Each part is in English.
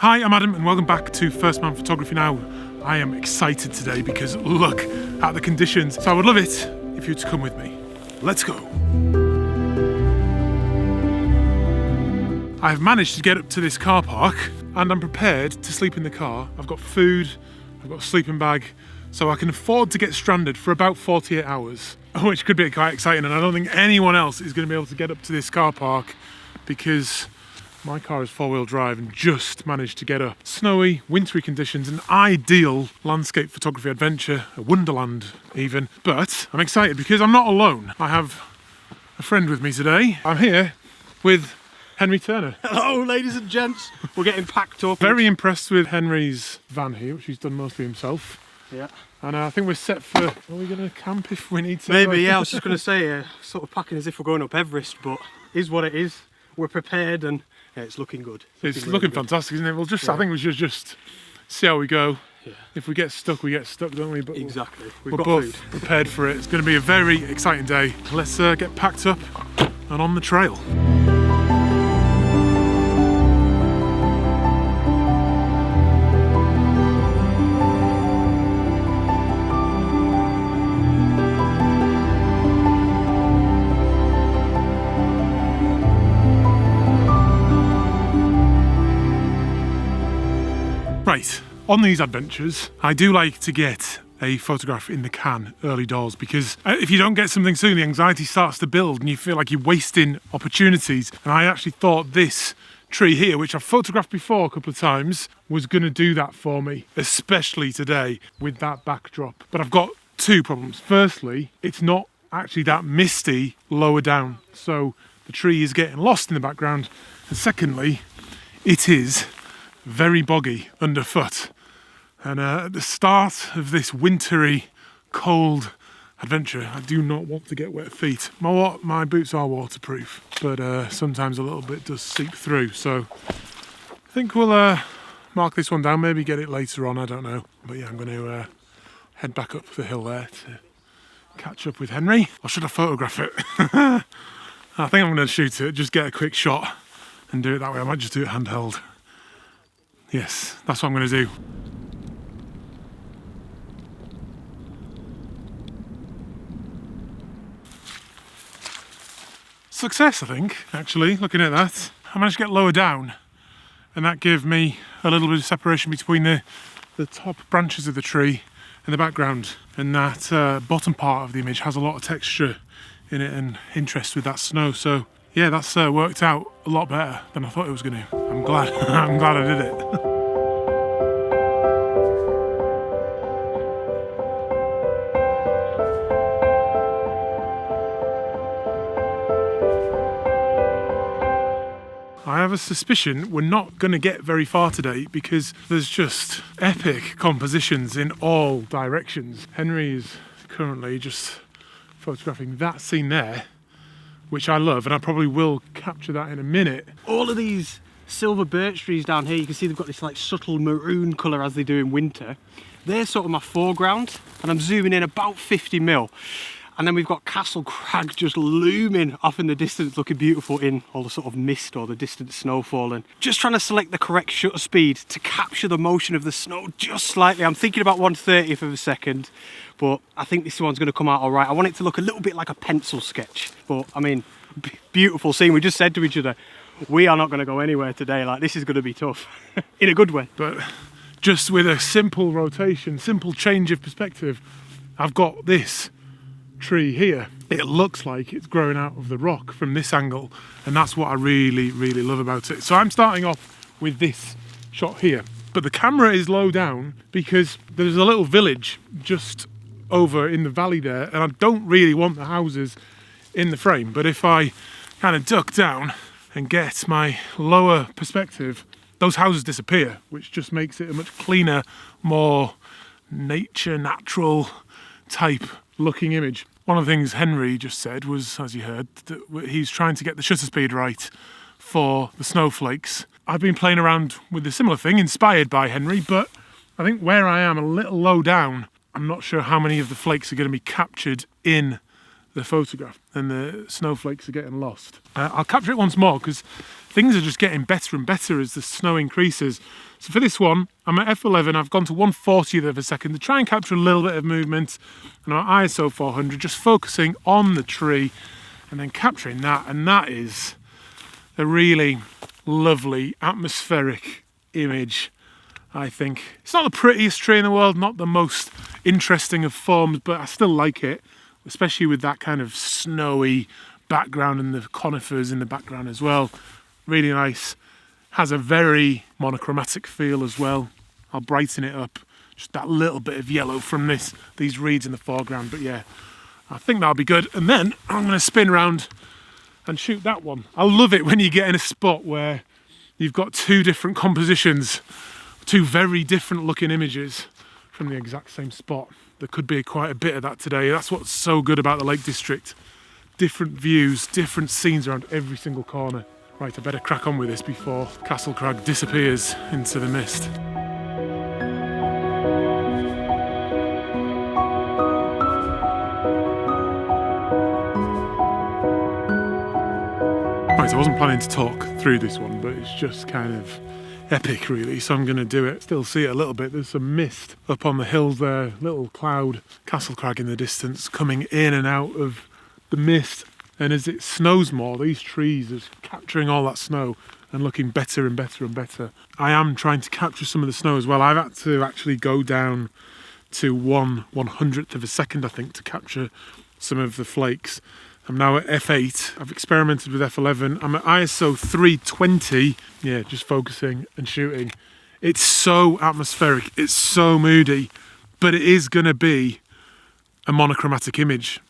Hi, I'm Adam and welcome back to First Man Photography. Now, I am excited today because look at the conditions. So I would love it if you'd come with me. Let's go. I've managed to get up to this car park and I'm prepared to sleep in the car. I've got food, I've got a sleeping bag, so I can afford to get stranded for about 48 hours, which could be quite exciting. And I don't think anyone else is going to be able to get up to this car park because my car is four-wheel drive and just managed to get up. Snowy, wintry conditions, an ideal landscape photography adventure, a wonderland even. But I'm excited because I'm not alone. I have a friend with me today. I'm here with Henry Turner. Hello ladies and gents, we're getting packed up. Very impressed with Henry's van here, which he's done mostly himself. Yeah. And I think we're set for, are we going to camp if we need to? Maybe, yeah, I was just going to say, sort of packing as if we're going up Everest, but is what it is. We're prepared and yeah, it's looking good. It's looking fantastic, isn't it? We'll just, yeah. I think we should just see how we go. Yeah. If we get stuck, we get stuck, don't we? But exactly. We're both prepared for it. It's going to be a very exciting day. Let's get packed up and on the trail. Right, on these adventures, I do like to get a photograph in the can early doors because if you don't get something soon, the anxiety starts to build and you feel like you're wasting opportunities. And I actually thought this tree here, which I've photographed before a couple of times, was going to do that for me, especially today with that backdrop. But I've got two problems. Firstly, it's not actually that misty lower down, so the tree is getting lost in the background. And secondly, it is very boggy underfoot, and at the start of this wintry cold adventure I do not want to get wet feet. My boots are waterproof, but sometimes a little bit does seep through, so I think we'll mark this one down, maybe get it later on, I don't know. But yeah, I'm going to head back up the hill there to catch up with Henry. Or should I photograph it? I think I'm going to shoot it, just get a quick shot and do it that way. I might just do it handheld. Yes, that's what I'm going to do. Success, I think, actually, looking at that. I managed to get lower down and that gave me a little bit of separation between the top branches of the tree and the background. And that bottom part of the image has a lot of texture in it and interest with that snow. So yeah, that's worked out a lot better than I thought it was going to. I'm glad, I'm glad I did it. I have a suspicion we're not going to get very far today because there's just epic compositions in all directions. Henry is currently just photographing that scene there, which I love, and I probably will capture that in a minute. All of these silver birch trees down here, you can see they've got this like subtle maroon colour as they do in winter. They're sort of my foreground, and I'm zooming in about 50mm. And then we've got Castle Crag just looming off in the distance, looking beautiful in all the sort of mist or the distant snowfall. And just trying to select the correct shutter speed to capture the motion of the snow just slightly. I'm thinking about 1/30th of a second, but I think this one's going to come out all right. I want it to look a little bit like a pencil sketch, but I mean, beautiful scene. We just said to each other, we are not going to go anywhere today. Like, this is going to be tough in a good way. But just with a simple rotation, simple change of perspective, I've got this tree here. It looks like it's growing out of the rock from this angle, and that's what I really love about it. So I'm starting off with this shot here, but the camera is low down because there's a little village just over in the valley there, and I don't really want the houses in the frame. But if I kind of duck down and get my lower perspective, those houses disappear, which just makes it a much cleaner, more natural type looking image. One of the things Henry just said was, as you heard, that he's trying to get the shutter speed right for the snowflakes. I've been playing around with a similar thing, inspired by Henry, but I think where I am a little low down, I'm not sure how many of the flakes are going to be captured in the photograph and the snowflakes are getting lost. I'll capture it once more because things are just getting better and better as the snow increases. So for this one, I'm at f11, I've gone to 1/40th of a second to try and capture a little bit of movement, and I'm at ISO 400, just focusing on the tree and then capturing that, and that is a really lovely atmospheric image, I think. It's not the prettiest tree in the world, not the most interesting of forms, but I still like it, especially with that kind of snowy background and the conifers in the background as well. Really nice. Has a very monochromatic feel as well. I'll brighten it up, just that little bit of yellow from these reeds in the foreground. But yeah, I think that'll be good. And then I'm going to spin around and shoot that one. I love it when you get in a spot where you've got two different compositions, two very different looking images from the exact same spot. There could be quite a bit of that today. That's what's so good about the Lake District. Different views, different scenes around every single corner. Right, I better crack on with this before Castle Crag disappears into the mist. Right, I wasn't planning to talk through this one, but it's just kind of epic really, so I'm going to do it. Still see it a little bit. There's some mist up on the hills there, little cloud, Castle Crag in the distance coming in and out of the mist. And as it snows more, these trees are capturing all that snow and looking better and better and better. I am trying to capture some of the snow as well. I've had to actually go down to 1/100th of a second, I think, to capture some of the flakes. I'm now at f8. I've experimented with f11. I'm at ISO 320. Yeah, just focusing and shooting. It's so atmospheric. It's so moody, but it is going to be a monochromatic image.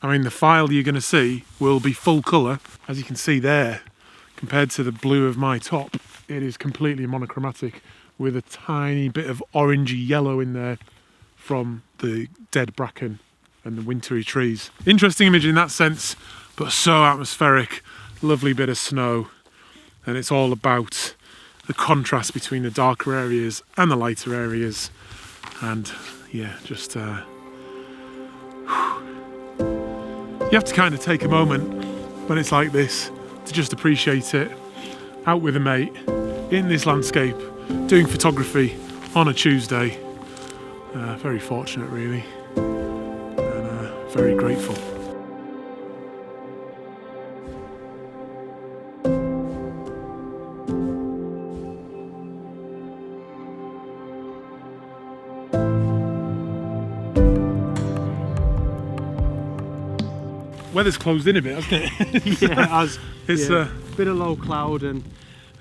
I mean, the file you're going to see will be full colour, as you can see there, compared to the blue of my top. It is completely monochromatic with a tiny bit of orangey yellow in there from the dead bracken and the wintry trees. Interesting image in that sense, but so atmospheric. Lovely bit of snow, and it's all about the contrast between the darker areas and the lighter areas. And yeah, just you have to kind of take a moment when it's like this to just appreciate it. Out with a mate, in this landscape, doing photography on a Tuesday. Very fortunate really, and very grateful. Weather's closed in a bit, hasn't it? Yeah, it has. It's a bit of low cloud, and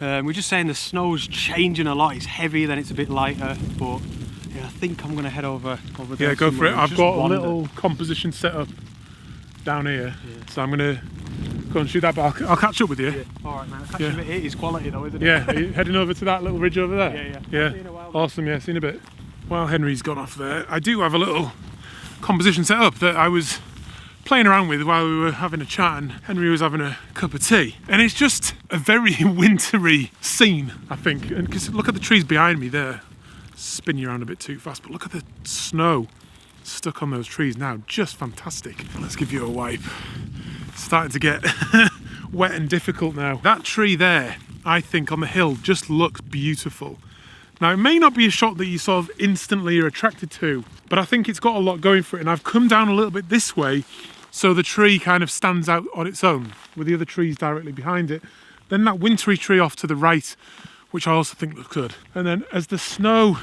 we're just saying the snow's changing a lot. It's heavy, then it's a bit lighter, but yeah, I think I'm going to head over there. Yeah, go for it. I've got wander. a little composition set up down here, so I'm going to go and shoot that, but I'll catch up with you. Yeah. All right, man. I'll catch you a bit. It is quality though, isn't it? Yeah, are you heading over to that little ridge over there? Yeah. See you in a while, Awesome, yeah, see you in a bit. While Henry's gone off there, I do have a little composition set up that I was playing around with while we were having a chat, and Henry was having a cup of tea, and it's just a very wintry scene, I think. And because look at the trees behind me there, spin you around a bit too fast, but look at the snow stuck on those trees now, just fantastic. Let's give you a wipe. It's starting to get wet and difficult now. That tree there, I think, on the hill just looks beautiful. Now, it may not be a shot that you sort of instantly are attracted to, but I think it's got a lot going for it, and I've come down a little bit this way so the tree kind of stands out on its own with the other trees directly behind it. Then that wintry tree off to the right, which I also think looks good. And then as the snow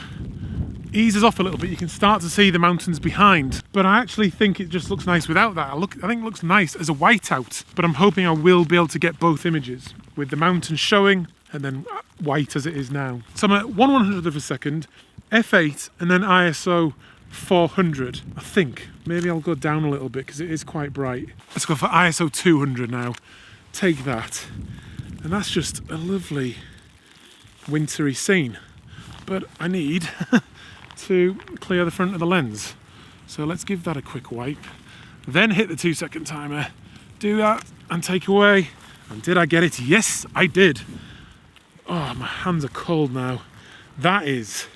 eases off a little bit, you can start to see the mountains behind. But I actually think it just looks nice without that. I think it looks nice as a whiteout, but I'm hoping I will be able to get both images with the mountains showing and then white as it is now. So I'm at 1/100th of a second, f8, and then ISO 400, I think. Maybe I'll go down a little bit because it is quite bright. Let's go for ISO 200 now. Take that. And that's just a lovely wintry scene. But I need to clear the front of the lens. So let's give that a quick wipe. Then hit the 2-second timer. Do that and take away. And did I get it? Yes, I did. Oh, my hands are cold now. That is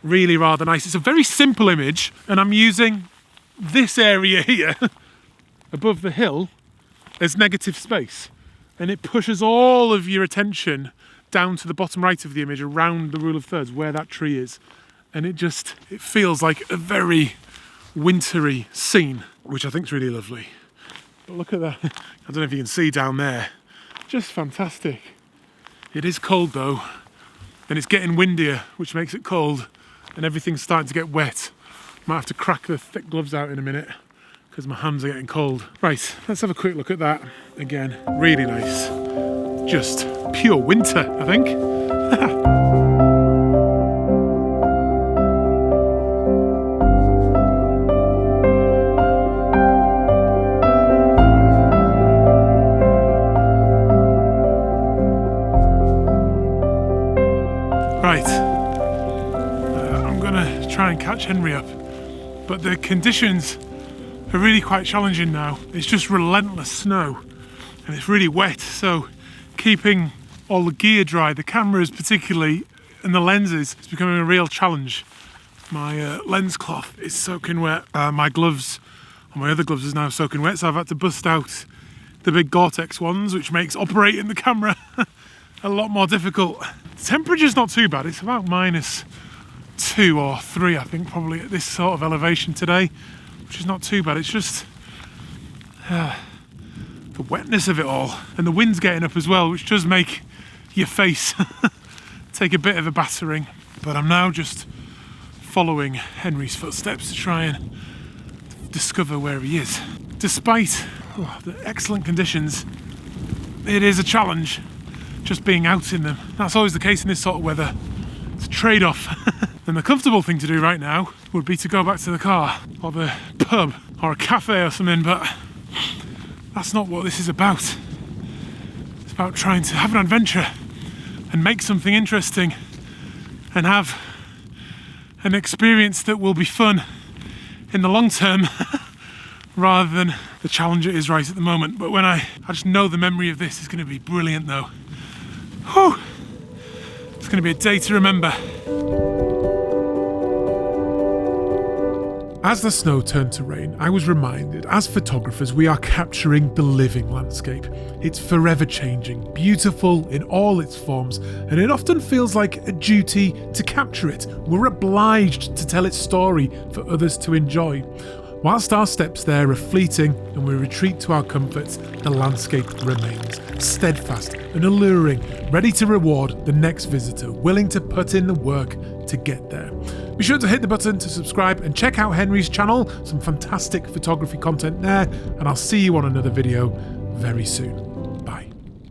really rather nice. It's a very simple image, and I'm using this area here above the hill, there's negative space, and it pushes all of your attention down to the bottom right of the image around the rule of thirds where that tree is. And it feels like a very wintry scene, which I think is really lovely. But look at that. I don't know if you can see down there. Just fantastic. It is cold though, and it's getting windier, which makes it cold, and everything's starting to get wet. Might have to crack the thick gloves out in a minute because my hands are getting cold. Right, let's have a quick look at that. Again, really nice. Just pure winter, I think. Right, I'm gonna try and catch Henry up, but the conditions are really quite challenging now. It's just relentless snow and it's really wet, so keeping all the gear dry, the cameras particularly, and the lenses, is becoming a real challenge. My lens cloth is soaking wet. My gloves, or my other gloves, is now soaking wet, so I've had to bust out the big Gore-Tex ones, which makes operating the camera a lot more difficult. The temperature's not too bad. It's about -2 or 3, I think, probably at this sort of elevation today, which is not too bad. It's just the wetness of it all, and the wind's getting up as well, which does make your face take a bit of a battering. But I'm now just following Henry's footsteps to try and discover where he is. Despite the excellent conditions, it is a challenge just being out in them. That's always the case in this sort of weather. It's a trade-off. And the comfortable thing to do right now would be to go back to the car or the pub or a cafe or something, but that's not what this is about. It's about trying to have an adventure and make something interesting and have an experience that will be fun in the long term rather than the challenge it is right at the moment. But when I just know the memory of this is going to be brilliant though. Whew. It's going to be a day to remember. As the snow turned to rain, I was reminded, as photographers, we are capturing the living landscape. It's forever changing, beautiful in all its forms, and it often feels like a duty to capture it. We're obliged to tell its story for others to enjoy. Whilst our steps there are fleeting and we retreat to our comforts, the landscape remains steadfast and alluring, ready to reward the next visitor, willing to put in the work to get there. Be sure to hit the button to subscribe and check out Henry's channel, some fantastic photography content there, and I'll see you on another video very soon.